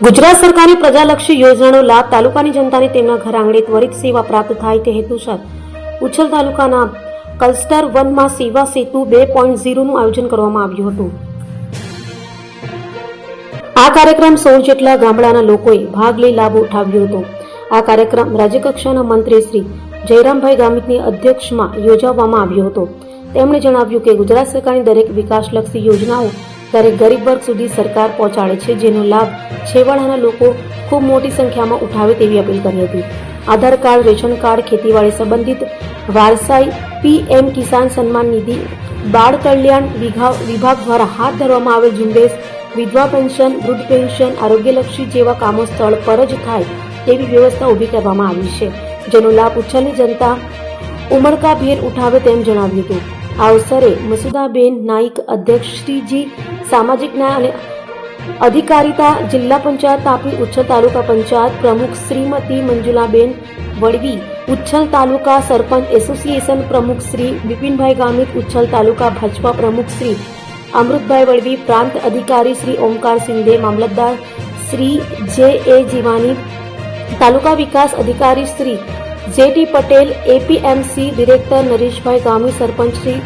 ગુજરાત સરકારની પ્રજાલક્ષી યોજનાનો લાભ તાલુકાની જનતાને તેમના ઘર આંગણે ત્વરિત સેવા પ્રાપ્ત થાય તે હેતુસર ઉચ્છલ તાલુકાના ક્લસ્ટર 1 માં સેવા સેતુ 2.0 નું આયોજન કરવામાં આવ્યું હતું। આ કાર્યક્રમ 16 જેટલા ગામડાના લોકોએ ભાગ લઈ લાભ ઉઠાવ્યો હતો। આ કાર્યક્રમ રાજ્યકક્ષાના મંત્રી શ્રી જયરામભાઈ ગામિતની અધ્યક્ષમાં યોજવામાં આવ્યો હતો। તેમણે જણાવ્યું કે ગુજરાત સરકારની દરેક વિકાસલક્ષી યોજનાઓ દરેક ગરીબ વર્ગ સુધી સરકાર પહોંચાડે છે, જેનો લાભ છેવાડાના લોકો ખૂબ મોટી સંખ્યામાં ઉઠાવે તેવી અપીલ કરી હતી। આધાર કાર્ડ, રેશન કાર્ડ, ખેતીવાડી સંબંધિત વારસાઈ, પીએમ કિસાન સન્માન નિધિ, બાળ કલ્યાણ વિભાગ દ્વારા હાથ ધરવામાં આવેલ ઝુંબેશ, વિધવા પેન્શન, વૃદ્ધ પેન્શન, આરોગ્યલક્ષી જેવા કામો સ્થળ પર જ થાય તેવી વ્યવસ્થા ઊભી કરવામાં આવી છે, જેનો લાભ ઉચ્છલની જનતા ઉમળકાભેર ઉઠાવે તેમ જણાવ્યું હતું। આ અવસરે મસુદાબેન નાઈક, અધ્યક્ષ શ્રીજી, સામાજિક ન્યાય અને અધિકારીતા જિલ્લા પંચાયત તાપી, ઉચ્છલ તાલુકા પંચાયત પ્રમુખ શ્રીમતી મંજુલાબેન વડવી, ઉચ્છલ તાલુકા સરપંચ એસોસિએશન પ્રમુખ શ્રી બિપિનભાઈ ગામિત, ઉચ્છલ તાલુકા ભાજપા પ્રમુખ શ્રી અમૃતભાઈ વડવી, પ્રાંત અધિકારી શ્રી ઓમકાર સિંધે, મામલતદાર શ્રી જે એ જીવાની, તાલુકા વિકાસ અધિકારી શ્રી જેટી પટેલ, એપીએમસી ડિરેક્ટર નરેશભાઈ ગામી, સરપંચ શ્રી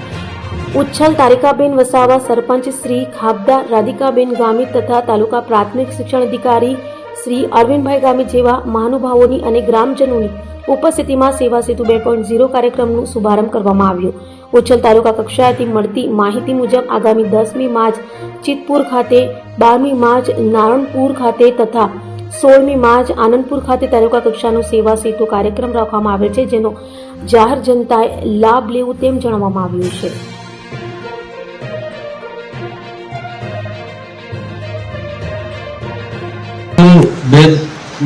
ઉચ્છલ તારિકાબેન વસાવા, સરપંચ શ્રી ખાબદા રાધિકાબેન ગામી તથા તાલુકા પ્રાથમિક શિક્ષણ અધિકારી શ્રી અરવિંદભાઈ ગામી જેવા મહાનુભાવોની અને ગ્રામજનોની ઉપસ્થિતિમાં સેવા સેતુ 2.0 કાર્યક્રમનું શુભારંભ કરવામાં આવ્યો। ઉચ્છલ તાલુકા કક્ષાએથી મળતી માહિતી મુજબ આગામી 10મી માર્ચ ચિતપુર ખાતે, 12મી માર્ચ નારણપુર ખાતે તથા 16મી માર્ચ આનંદપુર ખાતે તાલુકા કક્ષાનો સેવા સેતુ કાર્યક્રમ રાખવામાં આવે છે, જેનો જાહેર જનતાએ લાભ લેવું તેમ જણાવવામાં આવ્યું છે।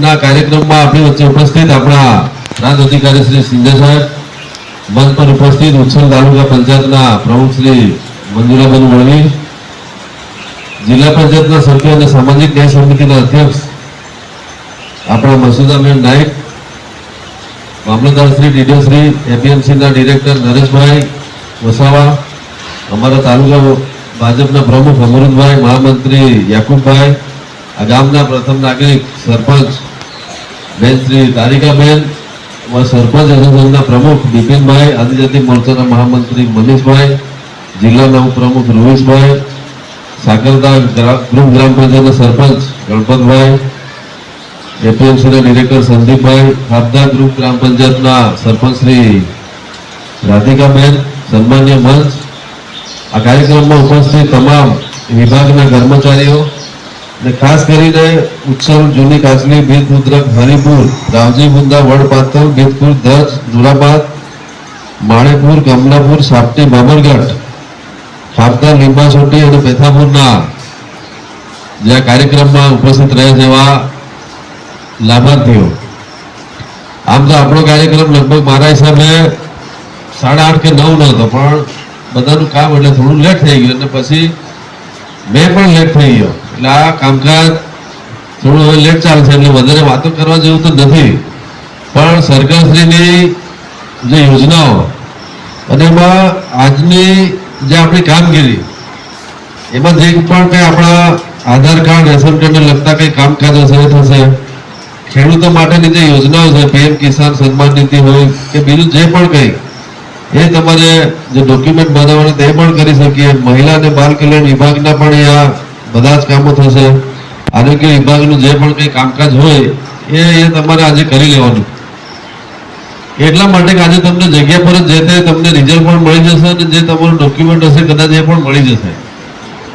ના કાર્યક્રમમાં આપણી વચ્ચે ઉપસ્થિત આપણા પ્રાંત અધિકારી શ્રી સિંધે સાહેબ, મંચ પર ઉપસ્થિત ઉચ્છલ તાલુકા પંચાયતના પ્રમુખ શ્રી મંજુલાબેન વડવી, જિલ્લા પંચાયતના સભ્ય અને સામાજિક ન્યાય સમિતિના અધ્યક્ષ આપણા મસુદાબેન નાઈક, મામલતદાર શ્રી ડીડીઓ શ્રી એપીએમસીના ડિરેક્ટર નરેશભાઈ વસાવા, અમારા તાલુકા ભાજપના પ્રમુખ અમૃતભાઈ, મહામંત્રી યાકુબભાઈ, આ ગામના પ્રથમ નાગરિક સરપંચ બેન શ્રી તારિકાબેન, સરપંચ એસોસિએશનના પ્રમુખ બિપિનભાઈ, આદિજાતિ મોરચાના મહામંત્રી મનીષભાઈ, જિલ્લાના ઉપપ્રમુખ રોહિશભાઈ, સાકરદા ગ્રુપ ગ્રામ પંચાયતના સરપંચ ગણપતભાઈ, એપીએમસીના ડિરેક્ટર સંદીપભાઈ, ખાબદા ગ્રુપ ગ્રામ પંચાયતના સરપંચ શ્રી રાધિકાબેન, સન્માન્ય મંચ, આ કાર્યક્રમમાં ઉપસ્થિત તમામ વિભાગના કર્મચારીઓ અને ખાસ કરીને ઉચ્છલ, જૂની કાચલી, ભીત મુદ્રક, હરિપુર, રાવજી બુંદા, વડપાતલ, ભીતપુર, ધજ, નુરાબાદ, માણેપુર, કમલાપુર, સાપટી, બાબરગઢ, ખાબદા, લીંબાસોટી અને પેથાપુરના જે આ કાર્યક્રમમાં ઉપસ્થિત રહે છે એવા લાભાર્થીઓ। આમ તો આપણો કાર્યક્રમ લગભગ મારા હિસાબે 8:30 કે 9 નો હતો, પણ બધાનું કામ એટલે થોડું લેટ થઈ ગયું અને પછી મેં પણ લેટ થઈ ગયો, એટલે આ કામકાજ થોડું હવે લેટ ચાલશે, એટલે વધારે વાતો કરવા જેવું તો નથી, પણ સરકારશ્રીની જે યોજનાઓ અને એમાં આજની જે આપણી કામગીરી એમાં જે પણ કંઈ આપણા આધાર કાર્ડ, રેશન કાર્ડને લગતા કંઈ કામકાજ હશે એ થશે, ખેડૂતો માટેની જે યોજનાઓ છે, પીએમ કિસાન સન્માન નિધિ હોય કે બીજું જે પણ કંઈ એ તમારે જે ડોક્યુમેન્ટ બનાવવાના તે પણ કરી શકીએ। મહિલા અને બાળ કલ્યાણ વિભાગના પણ આ બધા જ કામો થશે। આરોગ્ય વિભાગનું જે પણ કંઈ કામકાજ હોય એ તમારે આજે કરી લેવાનું। એટલા માટે કે આજે તમને જગ્યા પર જ જે તે તમને રિઝલ્ટ પણ મળી જશે અને જે તમારું ડોક્યુમેન્ટ હશે કદાચ એ પણ મળી જશે,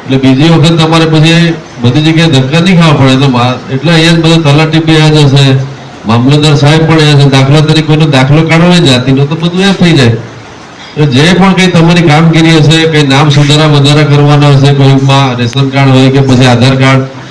એટલે બીજી વખત તમારે પછી બધી જગ્યાએ ધક્કા નહીં ખાવા પડે। તો એટલે અહીંયા જ બધા તલાટી બી અહીંયા જ હશે, મામલતદાર સાહેબ પણ અહીંયા છે, દાખલા તરીકે કોઈનો દાખલો કાઢવો જાતિનો તો બધું એ થઈ જાય। જે પણ કંઈ તમારી કામગીરી હશે, કંઈ નામ સુધારા વધારા કરવાના હશે, કોઈમાં રેશન કાર્ડ હોય કે પછી આધાર કાર્ડ